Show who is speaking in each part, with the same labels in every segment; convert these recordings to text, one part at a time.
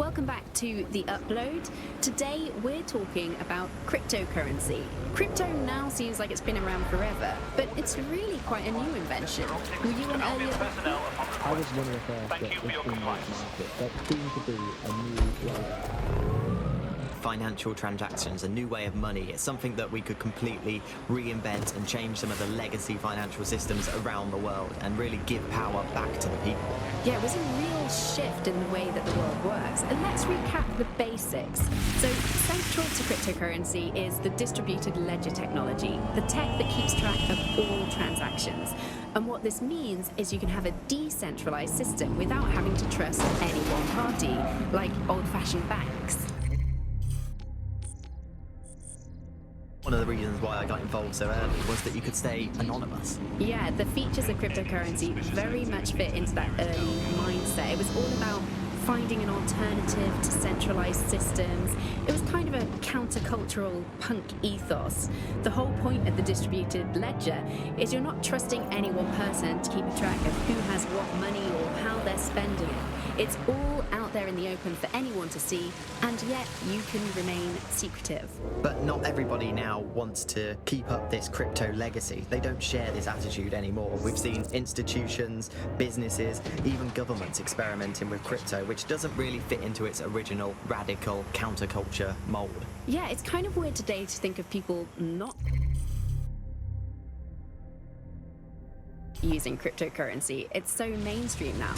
Speaker 1: welcome back to The Upload. Today we're talking about cryptocurrency. Crypto now seems like it's been around forever, but it's really quite a new invention. Were you an early adopter?
Speaker 2: I was one of the first that was in this market. That seemed to be a new way.
Speaker 3: Financial transactions, a new way of money. It's something that we could completely reinvent and change some of the legacy financial systems around the world and really give power back to the people.
Speaker 1: Yeah, it was a real shift in the way that the world works. And let's recap the basics. So central to cryptocurrency is the distributed ledger technology, the tech that keeps track of all transactions. And what this means is you can have a decentralized system without having to trust any one party, like old-fashioned banks.
Speaker 3: One of the reasons why I got involved so early was that you could stay anonymous.
Speaker 1: Yeah, the features of cryptocurrency very much fit into that early mindset. It was all about finding an alternative to centralized systems. It was kind of a countercultural punk ethos. The whole point of the distributed ledger is you're not trusting any one person to keep a track of who has what money or how they're spending it. It's all out there in the open for anyone to see, and yet you can remain secretive.
Speaker 3: But not everybody now wants to keep up this crypto legacy. They don't share this attitude anymore. We've seen institutions, businesses, even governments experimenting with crypto, which doesn't really fit into its original radical counterculture mold.
Speaker 1: Yeah, it's kind of weird today to think of people not using cryptocurrency. It's so mainstream now.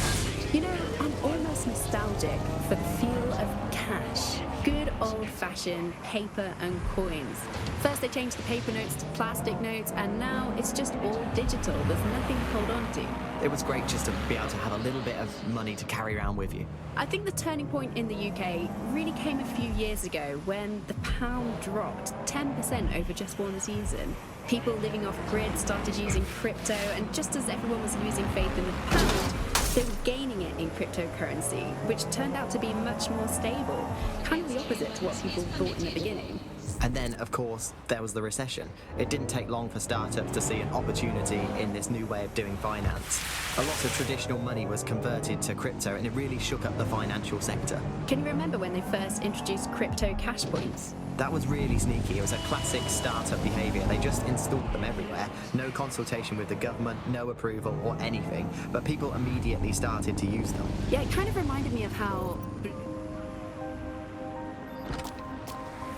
Speaker 1: You know, I'm almost nostalgic for the feel of cash. Good old-fashioned paper and coins. First they changed the paper notes to plastic notes, and now it's just all digital. There's nothing to hold on to.
Speaker 3: It was great just to be able to have a little bit of money to carry around with you.
Speaker 1: I think the turning point in the UK really came a few years ago when the pound dropped 10% over just one season. People living off grid started using crypto, and just as everyone was losing faith in the pound, they were gaining it in cryptocurrency, which turned out to be much more stable. Kind of the opposite to what people thought in the beginning.
Speaker 3: And then, of course, there was the recession. It didn't take long for startups to see an opportunity in this new way of doing finance. A lot of traditional money was converted to crypto, and it really shook up the financial sector.
Speaker 1: Can you remember when they first introduced crypto cash points?
Speaker 3: That was really sneaky. It was a classic startup behavior. They just installed them everywhere. No consultation with the government, no approval or anything. But people immediately started to use them.
Speaker 1: Yeah, it kind of reminded me of how...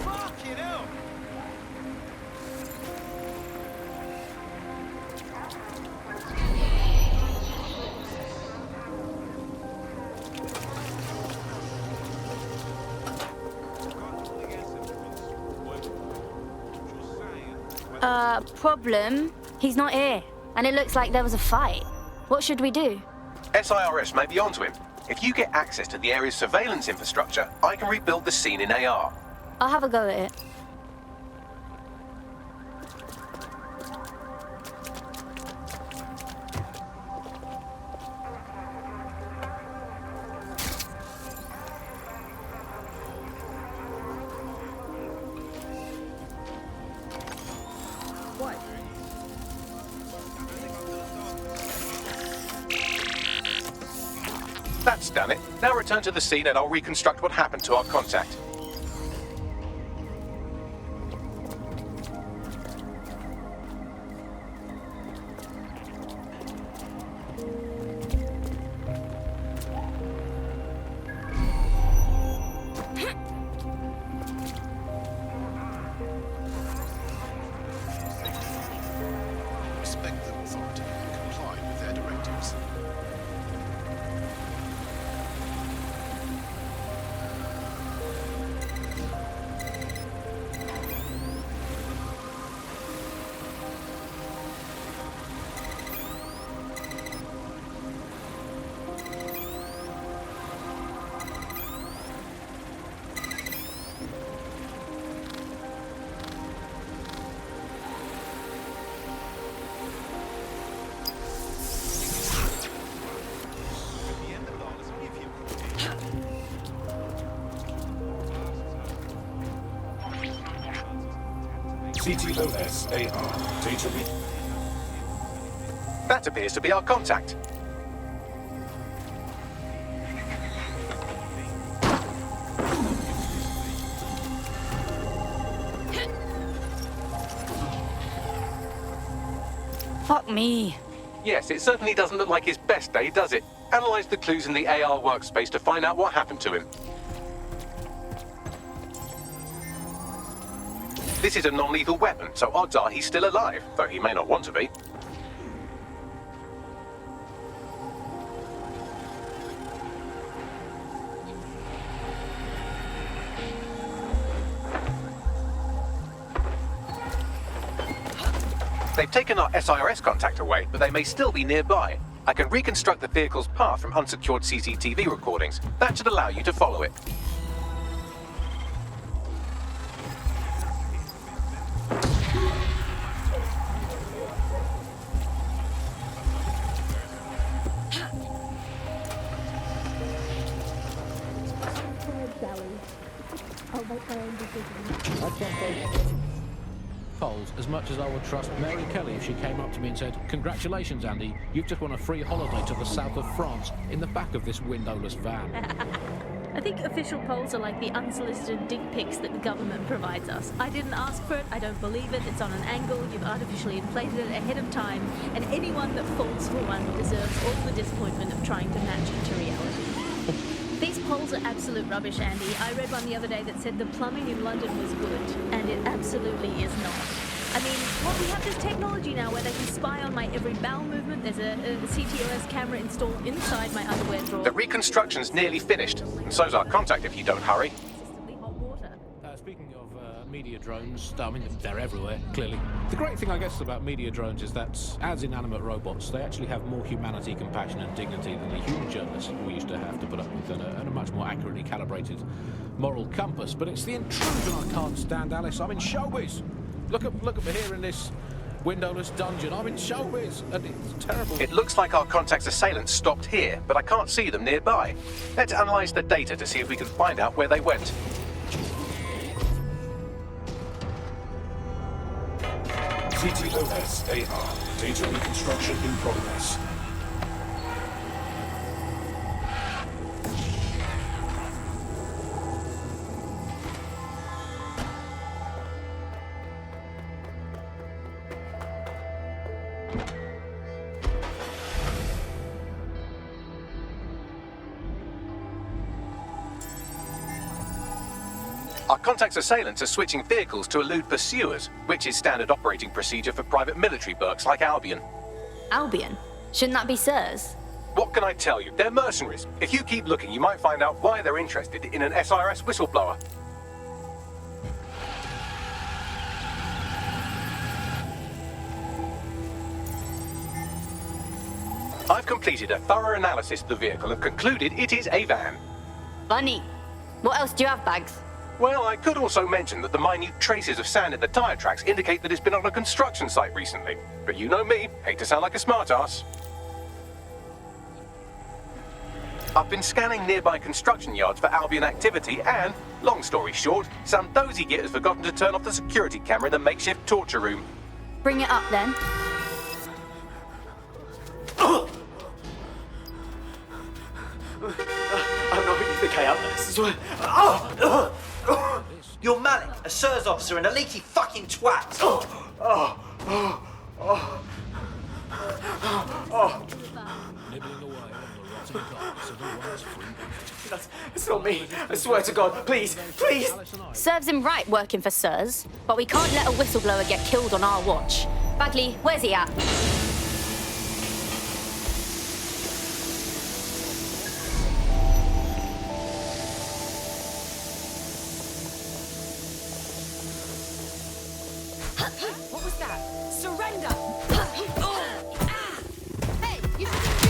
Speaker 4: Fucking hell!
Speaker 5: Problem? He's not here, and it looks like there was a fight. What should we do?
Speaker 6: SIRS may be onto him. If you get access to the area's surveillance infrastructure, I can rebuild the scene in AR.
Speaker 5: I'll have a go at it.
Speaker 6: That's done it. Now return to the scene and I'll reconstruct what happened to our contact.
Speaker 7: Expect the authority to comply with their directives.
Speaker 8: CTOS AR. Data read.
Speaker 6: That appears to be our contact.
Speaker 5: Fuck me.
Speaker 6: Yes, it certainly doesn't look like his best day, does it? Analyze the clues in the AR workspace to find out what happened to him. This is a non-lethal weapon, so odds are he's still alive, though he may not want to be. They've taken our SIRS contact away, but they may still be nearby. I can reconstruct the vehicle's path from unsecured CCTV recordings. That should allow you to follow it.
Speaker 4: Polls as much as I would trust Mary Kelly if she came up to me and said, "Congratulations, Andy, you've just won a free holiday to the south of France in the back of this windowless van."
Speaker 9: I think official polls are like the unsolicited dick pics that the government provides us. I didn't ask for it, I don't believe it, it's on an angle, you've artificially inflated it ahead of time, and anyone that falls for one deserves all the disappointment of trying to match it to reality. These polls are absolute rubbish, Andy. I read one the other day that said the plumbing in London was good, and it absolutely is not. I mean, well, we have this technology now where they can spy on my every bowel movement. There's a CTOS camera installed inside my underwear drawer.
Speaker 6: The reconstruction's nearly finished, and so's our contact if you don't hurry.
Speaker 9: Consistently hot water.
Speaker 4: Speaking of media drones, I mean, they're everywhere, clearly. The great thing, I guess, about media drones is that, as inanimate robots, they actually have more humanity, compassion, and dignity than the human journalists we used to have to put up with, and a much more accurately calibrated moral compass. But it's the intrusion I can't stand, Alice. I'm in showbiz. Look at me here in this windowless dungeon. I'm in showbiz, and it's terrible.
Speaker 6: It looks like our contact's assailants stopped here, but I can't see them nearby. Let's analyze the data to see if we can find out where they went.
Speaker 8: TTOS AR. Data reconstruction in progress.
Speaker 6: Our contact's assailants are switching vehicles to elude pursuers, which is standard operating procedure for private military burks like Albion.
Speaker 5: Albion? Shouldn't that be SIRS?
Speaker 6: What can I tell you? They're mercenaries. If you keep looking, you might find out why they're interested in an SIRS whistleblower. I've completed a thorough analysis of the vehicle and concluded it is a van.
Speaker 5: Funny. What else do you have, Bags?
Speaker 6: Well, I could also mention that the minute traces of sand in the tyre tracks indicate that it's been on a construction site recently. But you know me, hate to sound like a smartass. I've been scanning nearby construction yards for Albion activity and, long story short, some dozy git has forgotten to turn off the security camera in the makeshift torture room.
Speaker 5: Bring it up then.
Speaker 10: I'm not who you think I am, this is what... You're Malik, a SIRS officer and a leaky fucking twat!
Speaker 4: Nibbling away on the rotten carcass of the world's free market.
Speaker 10: That's not me, I swear to God, please, please!
Speaker 5: Serves him right working for SIRS, but we can't let a whistleblower get killed on our watch. Bagley, where's he at?
Speaker 1: What was that? Surrender! Hey, you shouldn't be...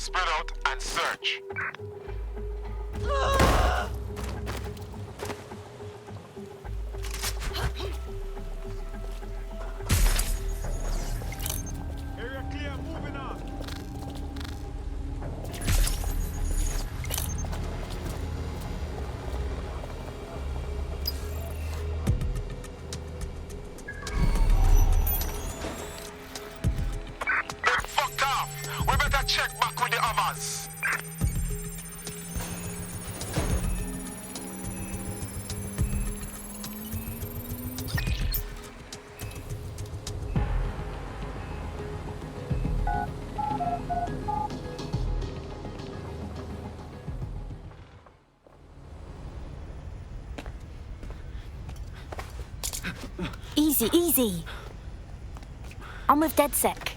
Speaker 11: Spread out and search.
Speaker 12: Area clear, moving on.
Speaker 11: Get fucked off. We better check back with the others.
Speaker 5: Easy, easy. I'm with DedSec.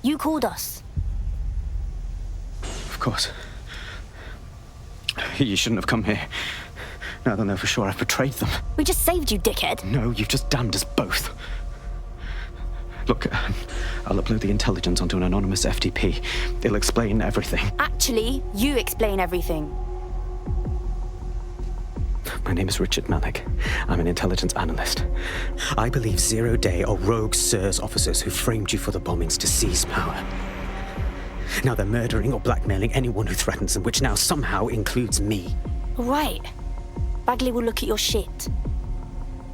Speaker 5: You called us.
Speaker 13: Of course. You shouldn't have come here. Now they'll know for sure I've betrayed them.
Speaker 5: We just saved you, dickhead.
Speaker 13: No, you've just damned us both. Look, I'll upload the intelligence onto an anonymous FTP. It'll explain everything.
Speaker 5: Actually, you explain everything.
Speaker 13: My name is Richard Malik. I'm an intelligence analyst. I believe Zero Day are rogue SIRS officers who framed you for the bombings to seize power. Now they're murdering or blackmailing anyone who threatens them, which now somehow includes me.
Speaker 5: Right. Bagley will look at your shit.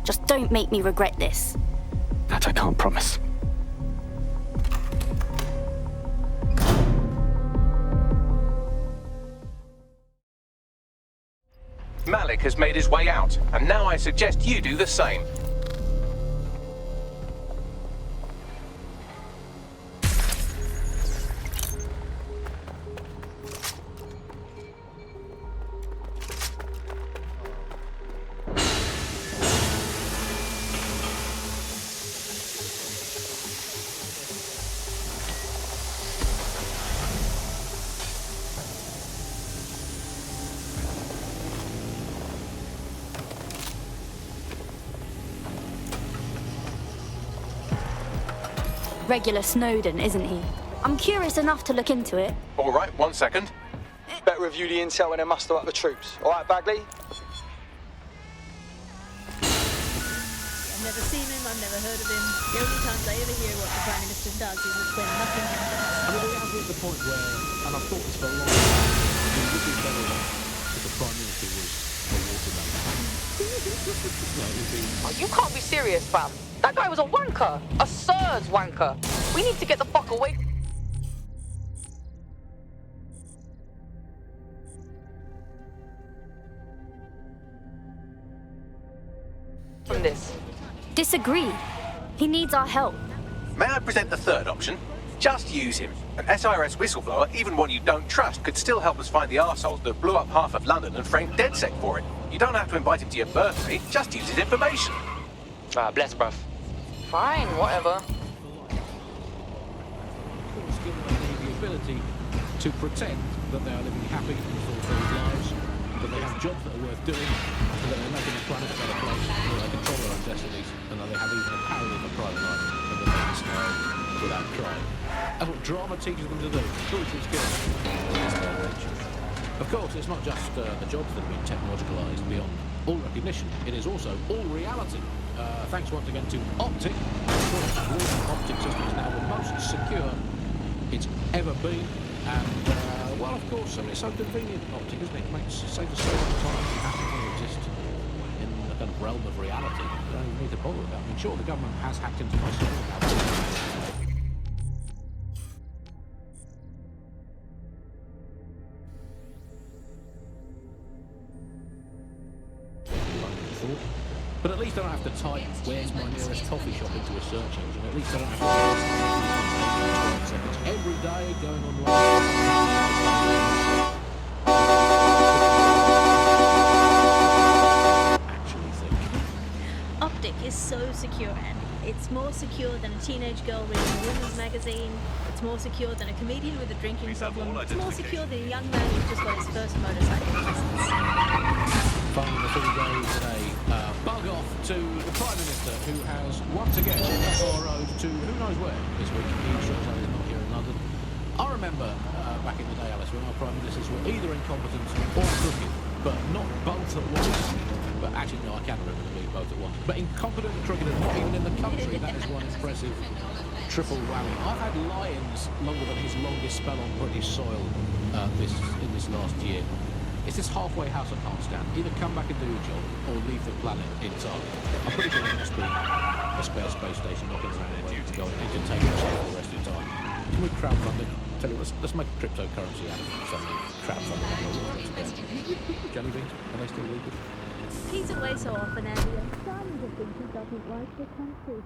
Speaker 5: Just don't make me regret this.
Speaker 13: That I can't promise.
Speaker 6: Malik has made his way out, and now I suggest you do the same.
Speaker 5: Regular Snowden, isn't he? I'm curious enough to look into it.
Speaker 6: All right, 1 second.
Speaker 10: Better review the intel when they muster up the troops. All right, Bagley?
Speaker 9: I've never seen him, I've never heard of him. The only times I ever hear what the Prime Minister does is when nothing happens.
Speaker 4: I mean, we have reached the point where, and I've thought this for a long time, it would be better if the Prime Minister was a watermelon.
Speaker 14: Oh, you can't be serious, fam. That guy was a wanker. A SIRS wanker. We need to get the fuck away from this.
Speaker 5: Disagree. He needs our help.
Speaker 6: May I present the third option? Just use him. An SIRS whistleblower, even one you don't trust, could still help us find the arseholes that blew up half of London and framed DedSec for it. You don't have to invite him to your birthday, just use his information.
Speaker 14: Ah, bless, bruv. Fine, whatever.
Speaker 4: Of course, give them the ability to pretend that they are living happy and fulfilled lives, that they have jobs that are worth doing, and that they're making the planet a better place, and that they control their own destinies, and that they have even a parody of a private life, and that they can smile without crying. That's what drama teaches them to do. Crucial skill. Of course, it's not just the jobs that have been technologicalised beyond all recognition. It is also all reality. Thanks once again to Optic. The Optic system is now the most secure it's ever been. And, well, of course, I mean, it's so convenient, Optic, isn't it? It saves us so much time. You have to exist in the kind of realm of reality. You don't even need to bother with that. I mean, sure, the government has hacked into my server. But at least I don't have to type where's my nearest coffee shop into a search engine. At least I don't have to seconds every day going online. Actually think.
Speaker 9: Optic is so secure, Andy. It's more secure than a teenage girl reading a women's magazine. It's more secure than a comedian with a drinking problem. It's more secure than a young man who's just got his first motorcycle license.
Speaker 4: Following the full day today, bug off to the Prime Minister, who has once again left our road to who knows where this week. He sure as hell is not here in London. I remember back in the day, Alice, when our prime ministers were either incompetent or crooked, but not both at once. But actually, no, I can remember them being both at once. But incompetent, crooked, and not even in the country. That is one impressive triple whammy. I've had Lyons longer than his longest spell on British soil in this last year. It's this halfway house I can't stand. Either come back and do your job, or leave the planet entirely. I'm pretty sure there must be a spare space station knocking around waiting to go and entertain yourself for the rest of your time. Can we crowdfund it? Tell you what, let's make cryptocurrency out of something. Crowdfunding. Jelly beans, are they still legal?
Speaker 9: He's away so often, Andy. I'm starting to think he doesn't like the country.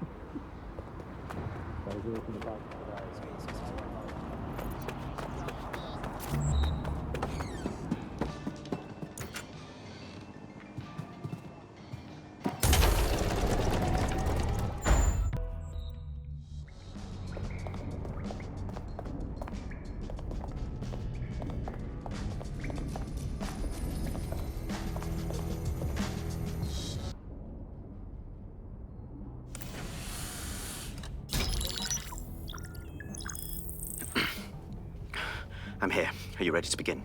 Speaker 13: I'm here. Are you ready to begin?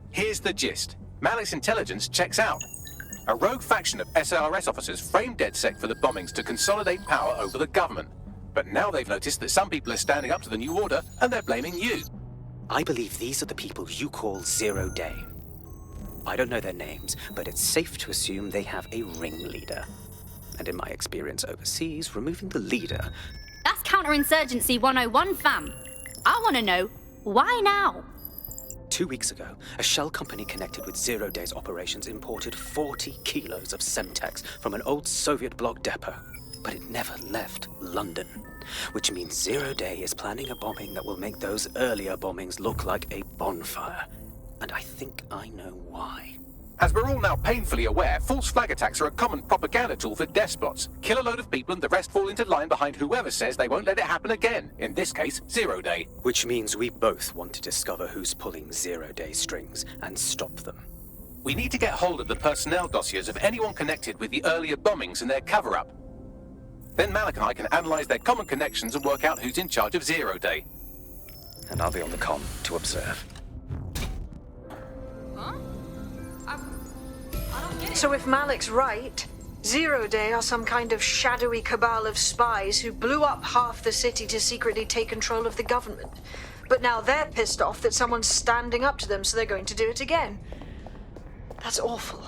Speaker 6: Here's the gist. Malik's intelligence checks out. A rogue faction of SRS officers framed DedSec for the bombings to consolidate power over the government. But now they've noticed that some people are standing up to the new order, and they're blaming you.
Speaker 13: I believe these are the people you call Zero Day. I don't know their names, but it's safe to assume they have a ringleader. And in my experience overseas, removing the leader...
Speaker 5: That's counterinsurgency 101, fam. I want to know, why now?
Speaker 13: 2 weeks ago, a shell company connected with Zero Day's operations imported 40 kilos of Semtex from an old Soviet bloc depot. But it never left London, which means Zero Day is planning a bombing that will make those earlier bombings look like a bonfire. And I think I know why.
Speaker 6: As we're all now painfully aware, false flag attacks are a common propaganda tool for despots. Kill a load of people and the rest fall into line behind whoever says they won't let it happen again. In this case, Zero Day.
Speaker 13: Which means we both want to discover who's pulling Zero Day strings and stop them.
Speaker 6: We need to get hold of the personnel dossiers of anyone connected with the earlier bombings and their cover-up. Then Malik and I can analyze their common connections and work out who's in charge of Zero Day.
Speaker 13: And I'll be on the comm to observe.
Speaker 15: So if Malik's right, Zero Day are some kind of shadowy cabal of spies who blew up half the city to secretly take control of the government. But now they're pissed off that someone's standing up to them, so they're going to do it again. That's awful.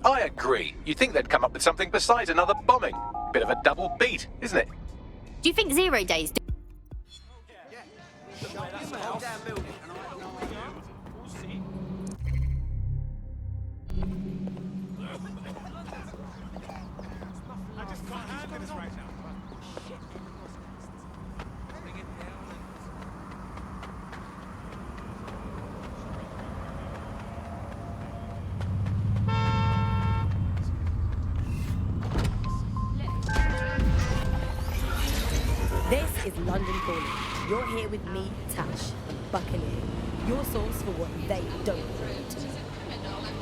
Speaker 6: I agree. You'd think they'd come up with something besides another bombing. Bit of a double beat, isn't it?
Speaker 5: Do you think 0 Days do?
Speaker 16: This is London Calling. You're here with me, Tash, Buccaneer, your source for what they don't want.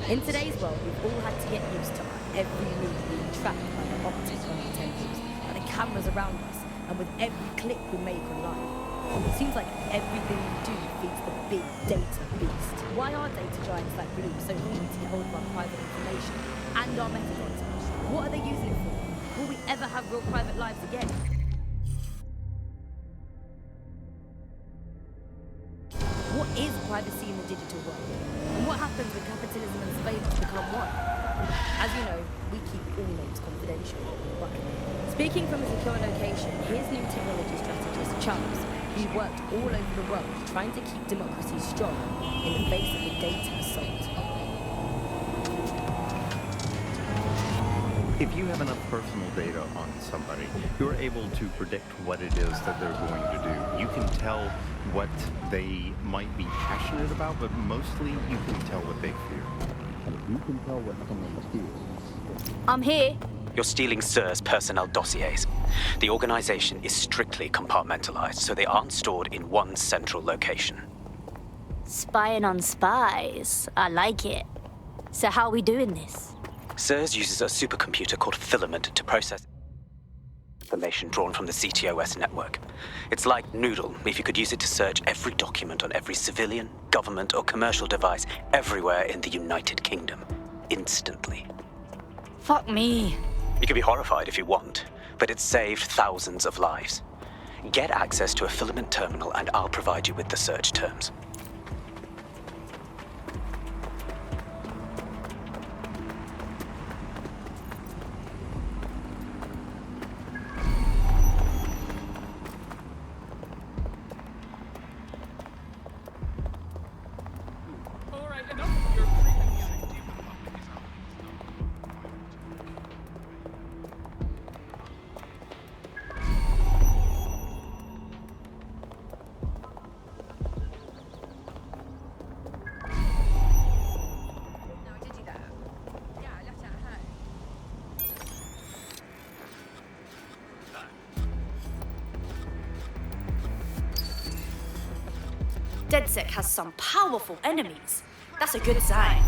Speaker 16: In today's world, we've all had to get used to our every move being tracked by the optics on our temples, by the cameras around us, and with every click we make online. It seems like everything we do feeds the big data beast. Why are data giants like Bloom so eager to get hold of our private information and our metadata? What are they using it for? Will we ever have real private lives again? What is privacy in the digital world? And what happens when capitalism and surveillance become one? As you know, we keep all names confidential. Speaking from a secure location, here's new technology strategist Charles, who worked all over the world trying to keep democracy strong in the face of the data assault.
Speaker 17: If you have enough personal data on somebody, you're able to predict what it is that they're going to do. You can tell what they might be passionate about, but mostly you can tell what they fear.
Speaker 2: And if you can tell what someone fears...
Speaker 5: I'm here.
Speaker 13: You're stealing SIR's personnel dossiers. The organization is strictly compartmentalized, so they aren't stored in one central location.
Speaker 5: Spying on spies. I like it. So how are we doing this?
Speaker 13: SIRS uses a supercomputer called Filament to process... information drawn from the CTOS network. It's like Noodle, if you could use it to search every document on every civilian, government, or commercial device everywhere in the United Kingdom. Instantly.
Speaker 5: Fuck me.
Speaker 13: You can be horrified if you want, but it's saved thousands of lives. Get access to a filament terminal and I'll provide you with the search terms.
Speaker 5: DedSec has some powerful enemies. That's a good sign.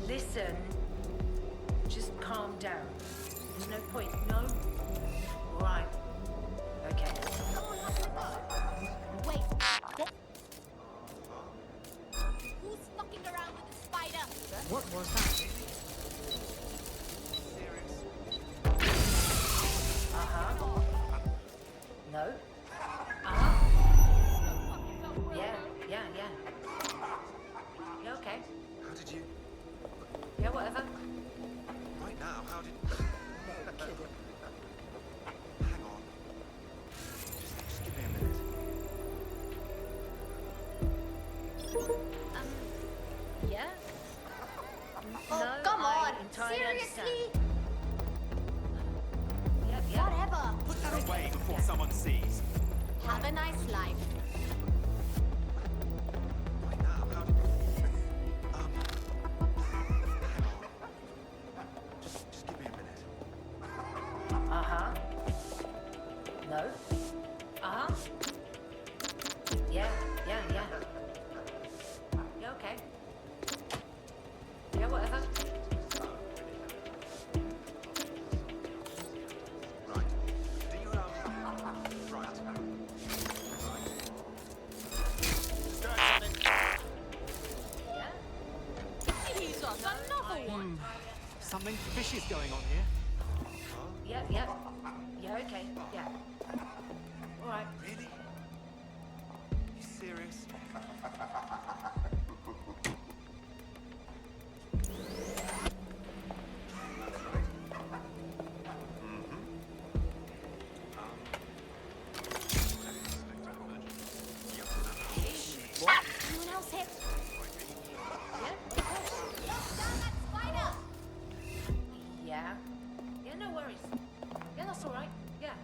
Speaker 18: Listen. Just calm down. There's no point. No? Right. Okay.
Speaker 19: Wait. Who's fucking around with the spider?
Speaker 18: What was that? No? Yeah. Yeah, okay.
Speaker 7: How did you...
Speaker 18: Yeah, whatever.
Speaker 7: Right now, how did...
Speaker 18: No kidding.
Speaker 7: Hang on. Just give me a minute.
Speaker 18: Yeah?
Speaker 19: Oh,
Speaker 18: No,
Speaker 19: come
Speaker 18: I
Speaker 19: on.
Speaker 18: entirely
Speaker 19: Seriously?
Speaker 18: understand. Yep.
Speaker 19: Whatever.
Speaker 20: Put that away before someone sees.
Speaker 19: Have a nice life.
Speaker 7: Right now, how did... Hang on. Just give me a minute.
Speaker 18: Uh-huh. No? Uh-huh. Yeah. Yeah, okay. Yeah, whatever.
Speaker 7: Right. Do you, right.
Speaker 19: He's on another one.
Speaker 20: Something fishy's going on here.
Speaker 18: Yeah, okay, yeah. All right.
Speaker 7: Really? You serious?
Speaker 19: Anyone else hit?
Speaker 18: Yeah. Yeah, no worries. Yeah, that's all right. Yeah.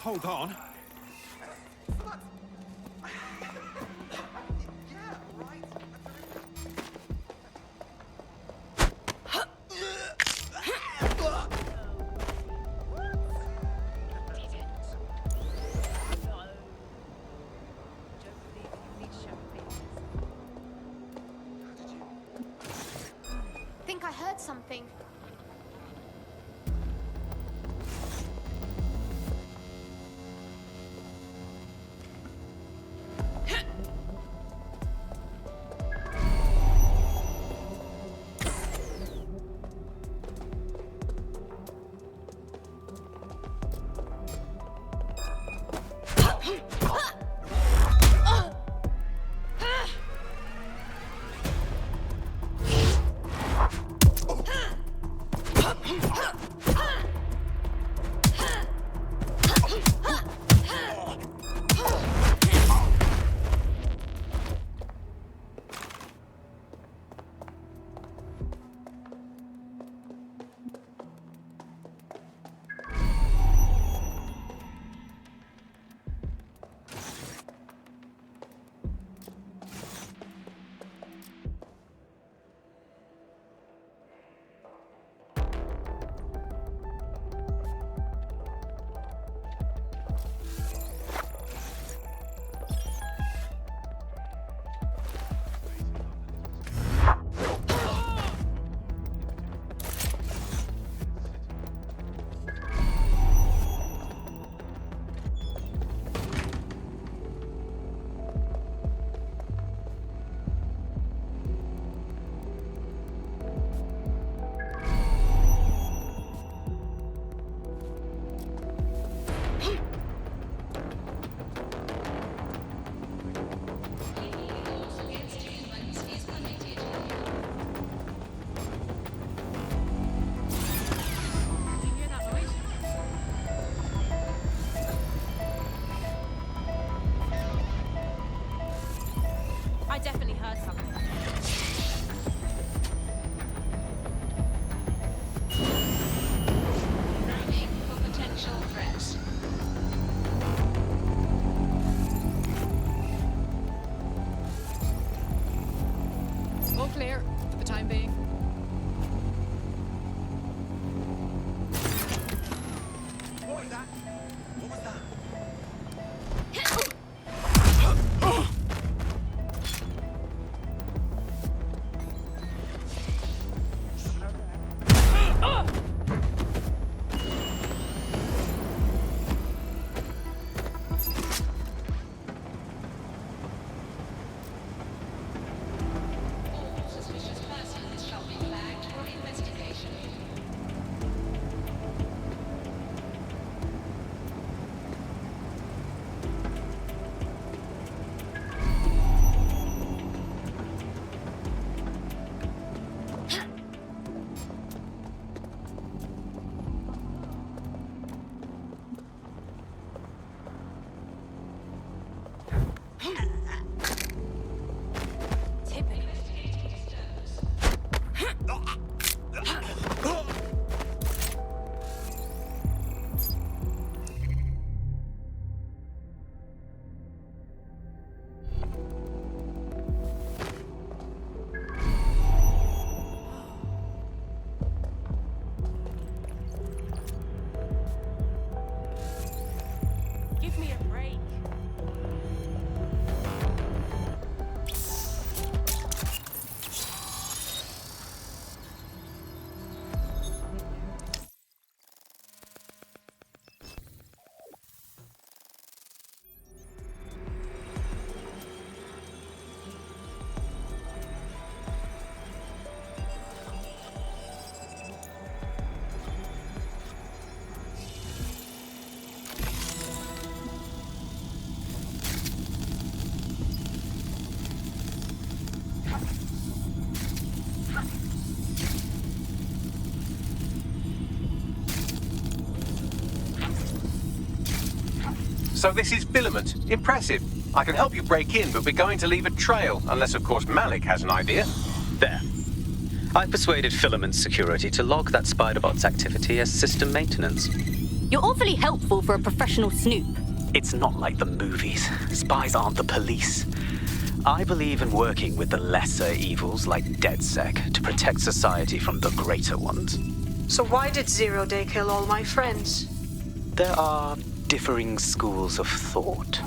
Speaker 20: Hold on.
Speaker 19: Think I heard something. Give me a break.
Speaker 6: So this is filament. Impressive. I can help you break in, but we're going to leave a trail, unless of course Malik has an idea.
Speaker 13: There. I persuaded Filament Security to log that Spiderbot's activity as system maintenance.
Speaker 5: You're awfully helpful for a professional snoop.
Speaker 13: It's not like the movies. Spies aren't the police. I believe in working with the lesser evils like DedSec to protect society from the greater ones.
Speaker 15: So why did 0 Day kill all my friends?
Speaker 13: There are differing schools of thought.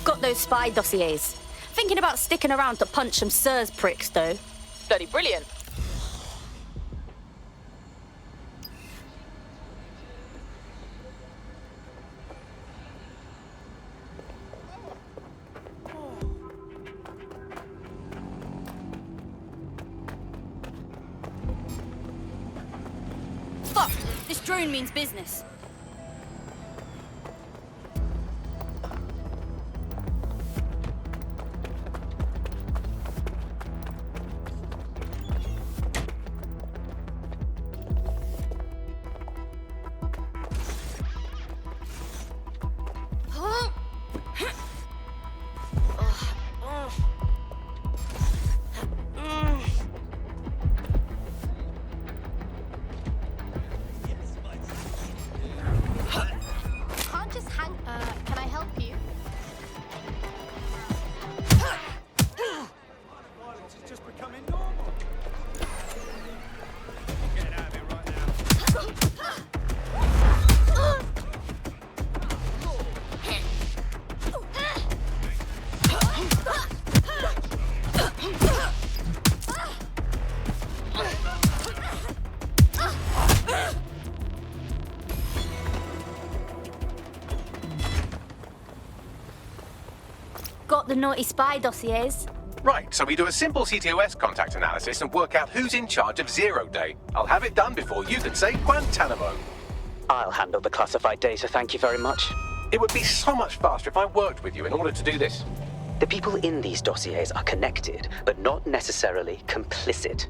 Speaker 5: Got those spy dossiers. Thinking about sticking around to punch some SIRS pricks, though.
Speaker 14: Bloody brilliant.
Speaker 5: drone means business. Got the naughty spy dossiers.
Speaker 6: Right, so we do a simple CTOS contact analysis and work out who's in charge of 0 Day. I'll have it done before you can say Guantanamo.
Speaker 13: I'll handle the classified data, thank you very much.
Speaker 6: It would be so much faster if I worked with you in order to do this.
Speaker 13: The people in these dossiers are connected, but not necessarily complicit.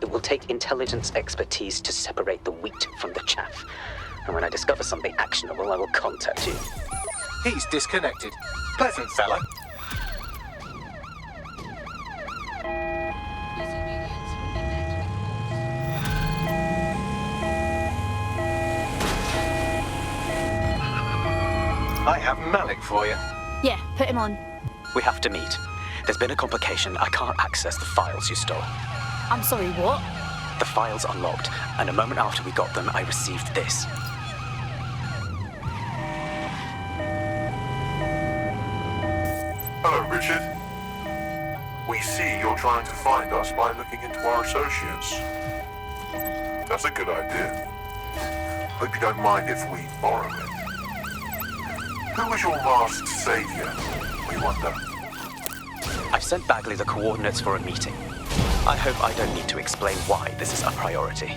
Speaker 13: It will take intelligence expertise to separate the wheat from the chaff. And when I discover something actionable, I will contact you.
Speaker 6: He's disconnected. Pleasant fella. I have Malik for you.
Speaker 5: Yeah, put him on.
Speaker 13: We have to meet. There's been a complication. I can't access the files you stole.
Speaker 5: I'm sorry, what?
Speaker 13: The files are locked, and a moment after we got them, I received this.
Speaker 11: Hello, Richard. We see you're trying to find us by looking into our associates. That's a good idea. Hope you don't mind if we borrow it. Who was your masked savior, we wonder?
Speaker 13: I've sent Bagley the coordinates for a meeting. I hope I don't need to explain why this is a priority.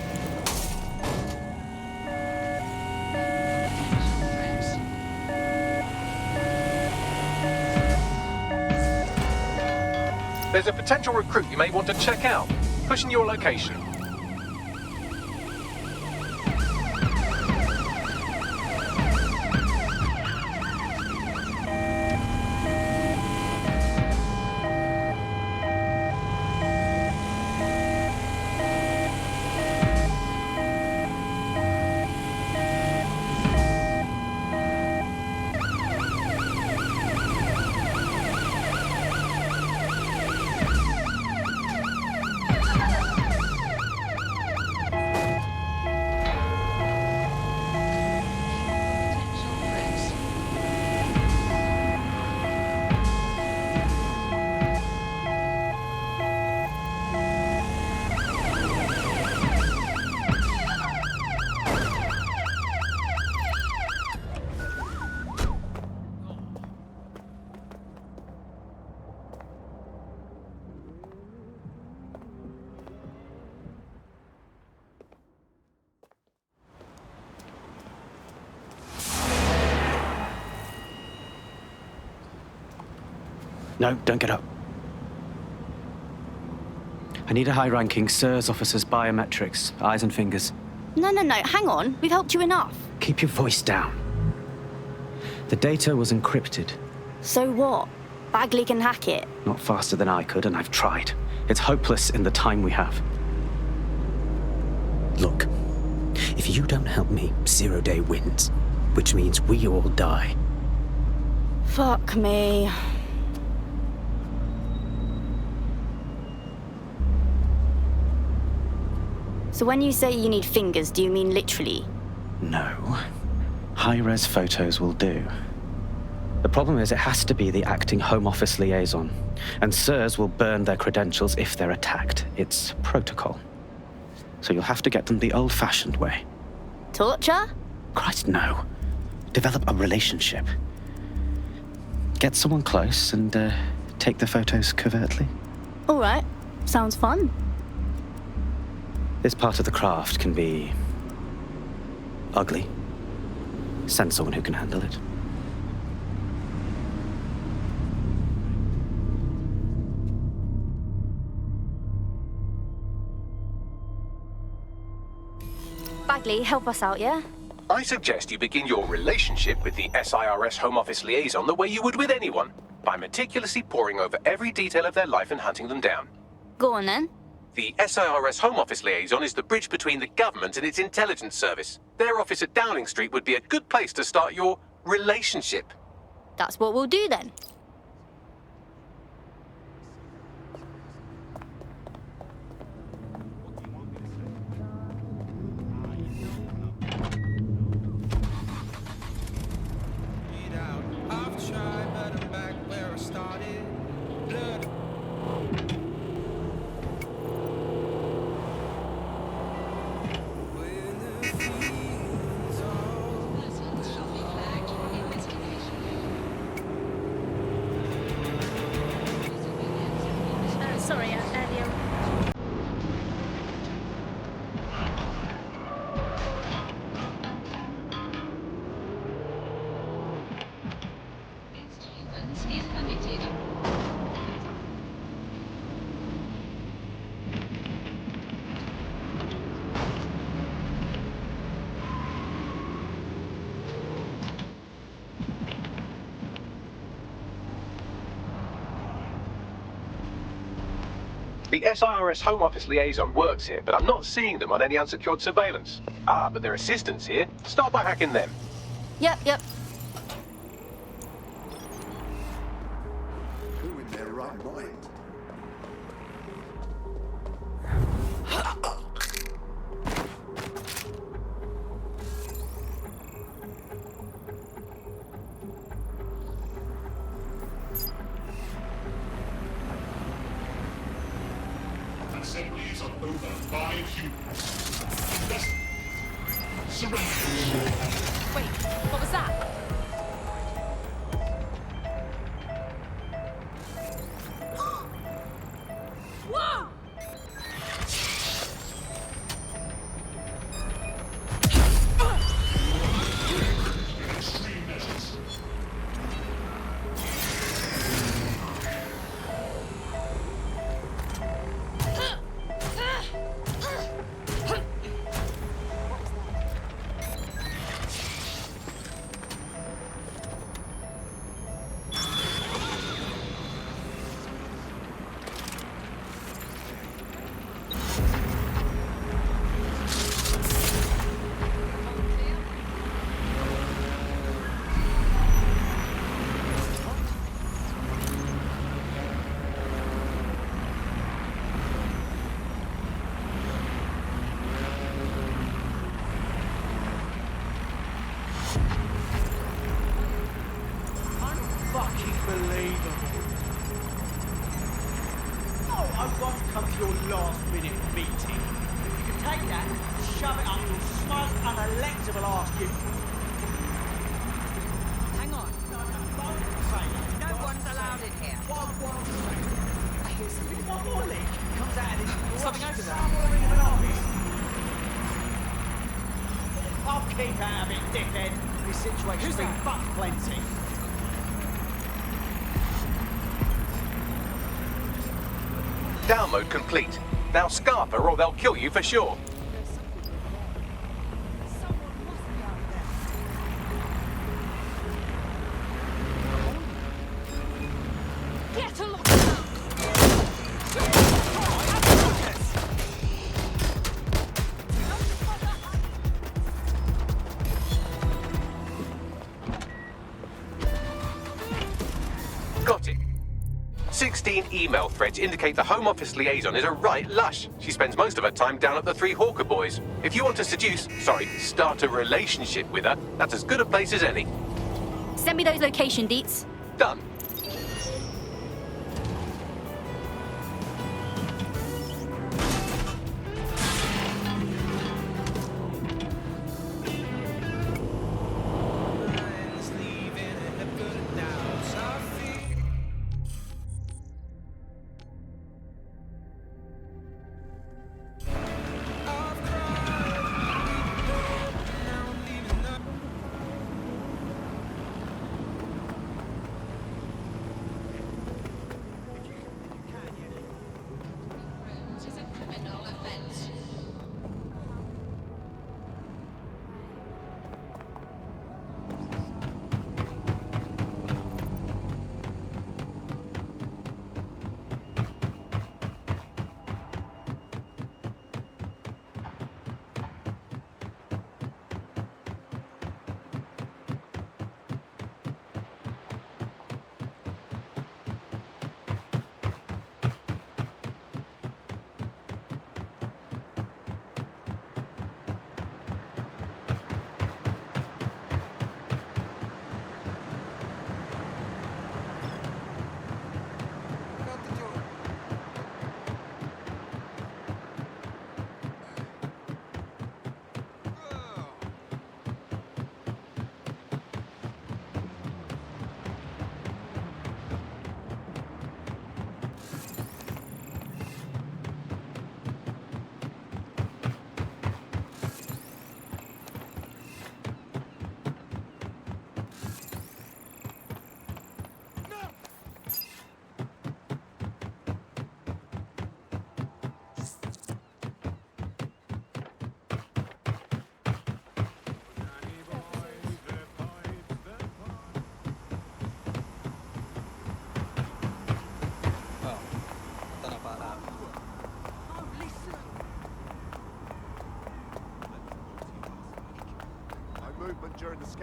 Speaker 6: There's a potential recruit you may want to check out. Pushing your location.
Speaker 13: No, don't get up. I need a high-ranking SIRS officer's biometrics, eyes and fingers.
Speaker 5: No, hang on. We've helped you enough.
Speaker 13: Keep your voice down. The data was encrypted.
Speaker 5: So what? Bagley can hack it.
Speaker 13: Not faster than I could, and I've tried. It's hopeless in the time we have. Look, if you don't help me, 0 Day wins, which means we all die.
Speaker 5: Fuck me. So when you say you need fingers, do you mean literally?
Speaker 13: No. High-res photos will do. The problem is it has to be the acting Home Office liaison, and SIRS will burn their credentials if they're attacked. It's protocol. So you'll have to get them the old-fashioned way.
Speaker 5: Torture?
Speaker 13: Christ, no. Develop a relationship. Get someone close and take the photos covertly.
Speaker 5: All right. Sounds fun.
Speaker 13: This part of the craft can be ugly. Send someone who can handle it.
Speaker 5: Bagley, help us out, yeah?
Speaker 6: I suggest you begin your relationship with the SIRS Home Office liaison the way you would with anyone, by meticulously poring over every detail of their life and hunting them down.
Speaker 5: Go on then.
Speaker 6: The SIRS Home Office liaison is the bridge between the government and its intelligence service. Their office at Downing Street would be a good place to start your relationship.
Speaker 5: That's what we'll do then.
Speaker 9: Sorry, Andy.
Speaker 6: The SIRS Home Office liaison works here, but I'm not seeing them on any unsecured surveillance. Ah, but their assistants here. Start by hacking them.
Speaker 5: Yep.
Speaker 11: Who in their right mind?
Speaker 8: Assemblies of over 5 humans. Surrender.
Speaker 18: Wait, what was that? Whoa!
Speaker 8: Extreme measures.
Speaker 20: Unbelievable. Oh, I won't come to your last-minute meeting. You can take that and shove it up your smug, unelectable arse, you...
Speaker 18: Hang on. No one's allowed in here.
Speaker 20: I hear something. One more leak comes out of this...
Speaker 18: Something over there.
Speaker 20: Of an office. I'll keep out of it, dickhead. This situation's been fucked plenty.
Speaker 6: Download complete. Now Scarper or they'll kill you for sure.
Speaker 18: Get a look!
Speaker 6: Got it. 16 email threads indicate the Home Office liaison is a right lush. She spends most of her time down at the Three Hawker Boys. If you want to start a relationship with her, that's as good a place as any.
Speaker 5: Send me those location deets.
Speaker 6: Done.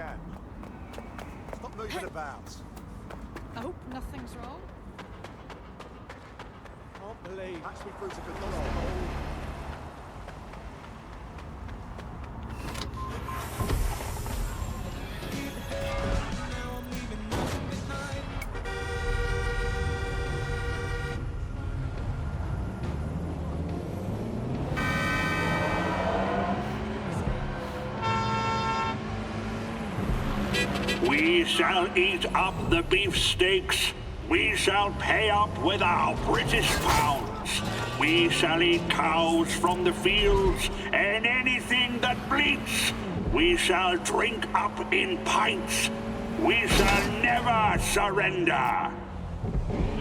Speaker 12: can. Stop moving about.
Speaker 19: I hope nothing's wrong.
Speaker 12: Can't believe. Patch me through to control.
Speaker 8: We shall eat up the beefsteaks. We shall pay up with our British pounds. We shall eat cows from the fields and anything that bleats. We shall drink up in pints. We shall never surrender.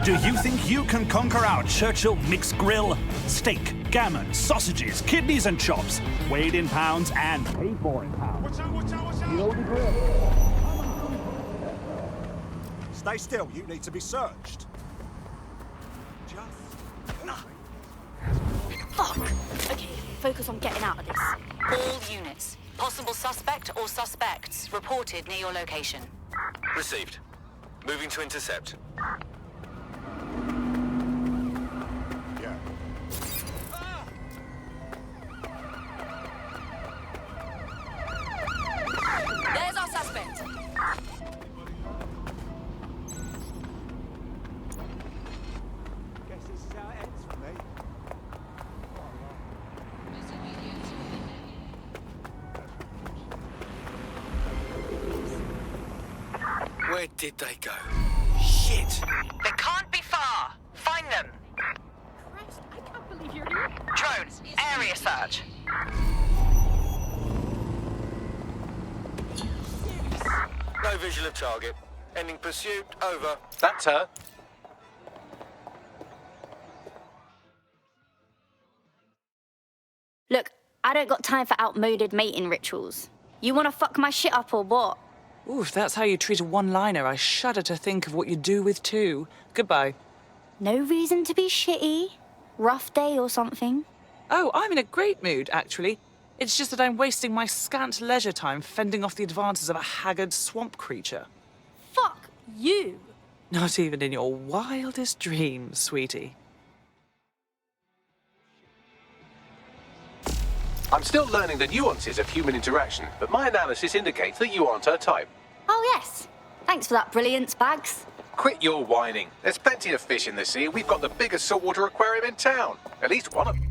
Speaker 21: Do you think you can conquer our Churchill mixed grill? Steak, gammon, sausages, kidneys and chops, weighed in pounds and paid for in pounds.
Speaker 12: Watch out, watch out, watch out!
Speaker 21: Load the grill.
Speaker 12: Stay still, you need to be searched.
Speaker 5: Fuck! Okay, focus on getting out of this. All units. Possible suspect or suspects reported near your location.
Speaker 22: Received. Moving to intercept.
Speaker 12: Yeah.
Speaker 5: There's our suspect.
Speaker 12: Guess this is how it ends for me.
Speaker 22: Where did they go? Shit!
Speaker 14: They can't be far. Find them.
Speaker 19: Christ, I can't believe you're here.
Speaker 14: Drones, area search.
Speaker 22: No visual of target. Ending pursuit. Over.
Speaker 6: That's her.
Speaker 5: Look, I don't got time for outmoded mating rituals. You wanna fuck my shit up or what?
Speaker 23: Ooh, if that's how you treat a one-liner, I shudder to think of what you do with two. Goodbye.
Speaker 5: No reason to be shitty? Rough day or something?
Speaker 23: Oh, I'm in a great mood, actually. It's just that I'm wasting my scant leisure time fending off the advances of a haggard swamp creature.
Speaker 9: Fuck you!
Speaker 23: Not even in your wildest dreams, sweetie.
Speaker 6: I'm still learning the nuances of human interaction, but my analysis indicates that you aren't her type.
Speaker 5: Oh, yes. Thanks for that brilliance, Bags.
Speaker 6: Quit your whining. There's plenty of fish in the sea. We've got the biggest saltwater aquarium in town. At least one of them.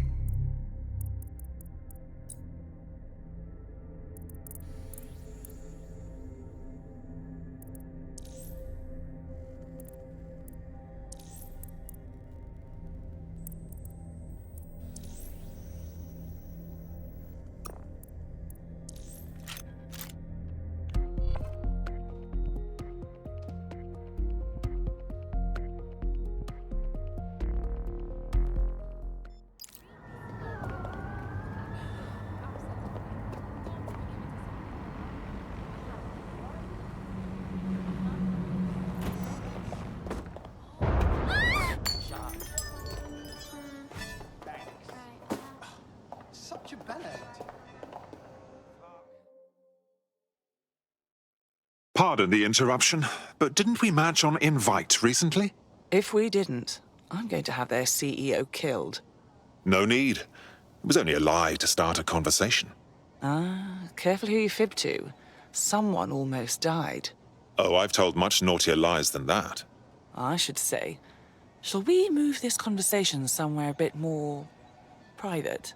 Speaker 12: Such a bellend.
Speaker 11: Pardon the interruption, but didn't we match on invite recently?
Speaker 23: If we didn't, I'm going to have their CEO killed.
Speaker 11: No need. It was only a lie to start a conversation.
Speaker 23: Ah, careful who you fib to. Someone almost died.
Speaker 11: Oh, I've told much naughtier lies than that.
Speaker 23: I should say. Shall we move this conversation somewhere a bit more private?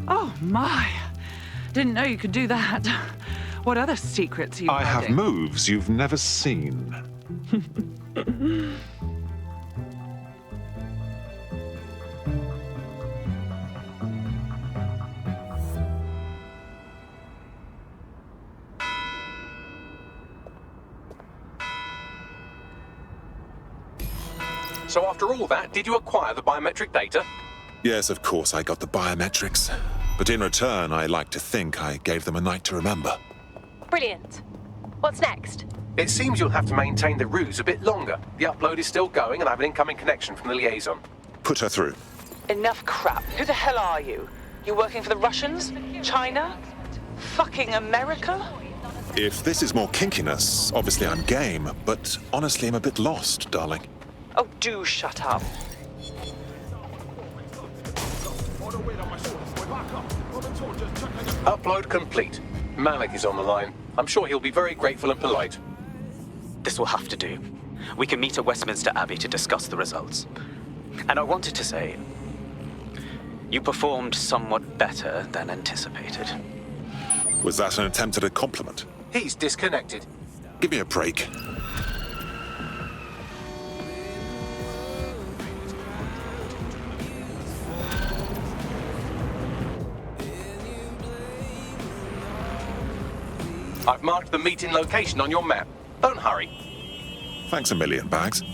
Speaker 23: Oh my! Didn't know you could do that. What other secrets are you
Speaker 11: I have
Speaker 23: hiding?
Speaker 11: moves you've never seen.
Speaker 6: So after all that, did you acquire the biometric data?
Speaker 11: Yes, of course I got the biometrics. But in return, I like to think I gave them a night to remember.
Speaker 1: Brilliant. What's next?
Speaker 6: It seems you'll have to maintain the ruse a bit longer. The upload is still going and I have an incoming connection from the liaison.
Speaker 11: Put her through.
Speaker 23: Enough crap. Who the hell are you? You working for the Russians? China? Fucking America?
Speaker 11: If this is more kinkiness, obviously I'm game, but honestly I'm a bit lost, darling.
Speaker 23: Oh, do shut up.
Speaker 6: Upload complete. Malik is on the line. I'm sure he'll be very grateful and polite.
Speaker 13: This will have to do. We can meet at Westminster Abbey to discuss the results. And I wanted to say, you performed somewhat better than anticipated.
Speaker 11: Was that an attempt at a compliment?
Speaker 6: He's disconnected.
Speaker 11: Give me a break.
Speaker 6: I've marked the meeting location on your map. Don't hurry.
Speaker 11: Thanks a million, Bags.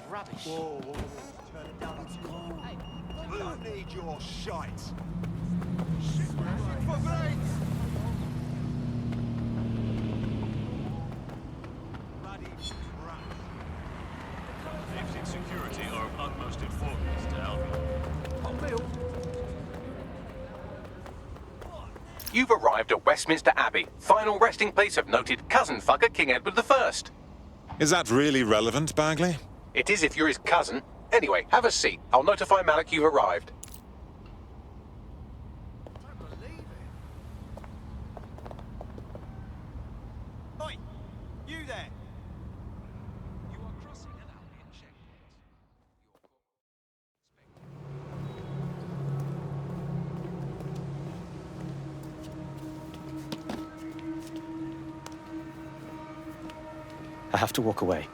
Speaker 20: Rubbish.
Speaker 12: Whoa, whoa, whoa. Turn it down. Let's go. Hey, we don't need your shite. Shit for grenades. Bloody crap.
Speaker 3: Safety and security are of utmost importance to Albion.
Speaker 12: Hot meal.
Speaker 6: You've arrived at Westminster Abbey, final resting place of noted cousin fucker King Edward I.
Speaker 11: Is that really relevant, Bagley?
Speaker 6: It is if you're his cousin. Anyway, have a seat. I'll notify Malik you've arrived.
Speaker 12: Oi, you there. You are crossing an Albion checkpoint.
Speaker 13: I have to walk away.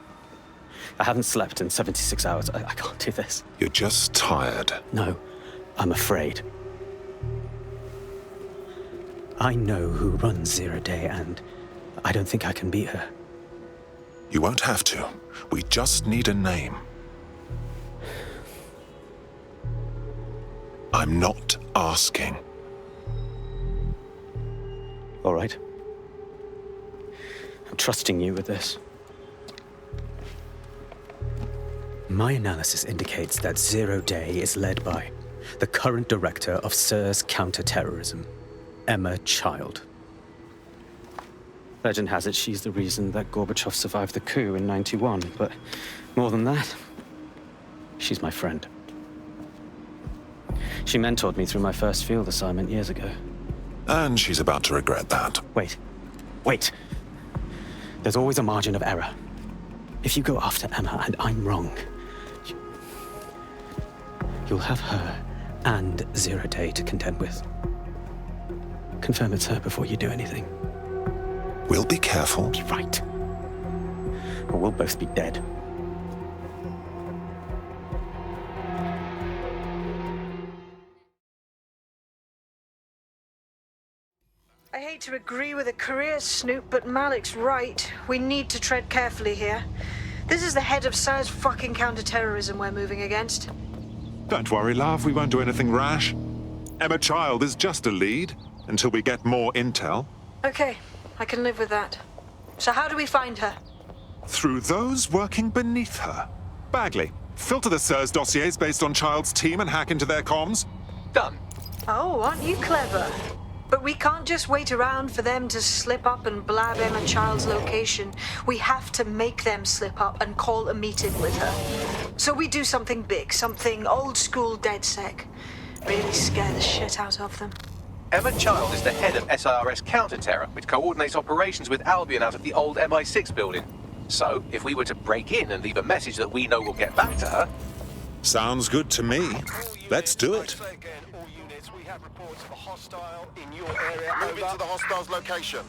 Speaker 13: I haven't slept in 76 hours. I can't do this.
Speaker 11: You're just tired.
Speaker 13: No, I'm afraid. I know who runs Zero Day, and I don't think I can beat her.
Speaker 11: You won't have to. We just need a name. I'm not asking.
Speaker 13: All right. I'm trusting you with this. My analysis indicates that Zero Day is led by the current director of SIRS counterterrorism, Emma Child. Legend has it she's the reason that Gorbachev survived the coup in '91, but more than that, she's my friend. She mentored me through my first field assignment years ago.
Speaker 11: And she's about to regret that.
Speaker 13: Wait. There's always a margin of error. If you go after Emma and I'm wrong, you'll have her and Zero Day to contend with. Confirm it's her before you do anything.
Speaker 11: We'll be careful.
Speaker 13: Be right. Or we'll both be dead.
Speaker 15: I hate to agree with a career snoop, but Malik's right. We need to tread carefully here. This is the head of SIR's fucking counterterrorism we're moving against.
Speaker 4: Don't worry, love. We won't do anything rash. Emma Child is just a lead until we get more intel.
Speaker 15: Okay, I can live with that. So how do we find her?
Speaker 4: Through those working beneath her. Bagley, filter the SIR's dossiers based on Child's team and hack into their comms.
Speaker 6: Done.
Speaker 15: Oh, aren't you clever? But we can't just wait around for them to slip up and blab Emma Child's location. We have to make them slip up and call a meeting with her. So we do something big, something old school DedSec. Really scare the shit out of them.
Speaker 6: Emma Child is the head of SIRS counter-terror, which coordinates operations with Albion out of the old MI6 building. So, if we were to break in and leave a message that we know will get back to her...
Speaker 4: Sounds good to me. Let's do it.
Speaker 11: Move into the hostile's location.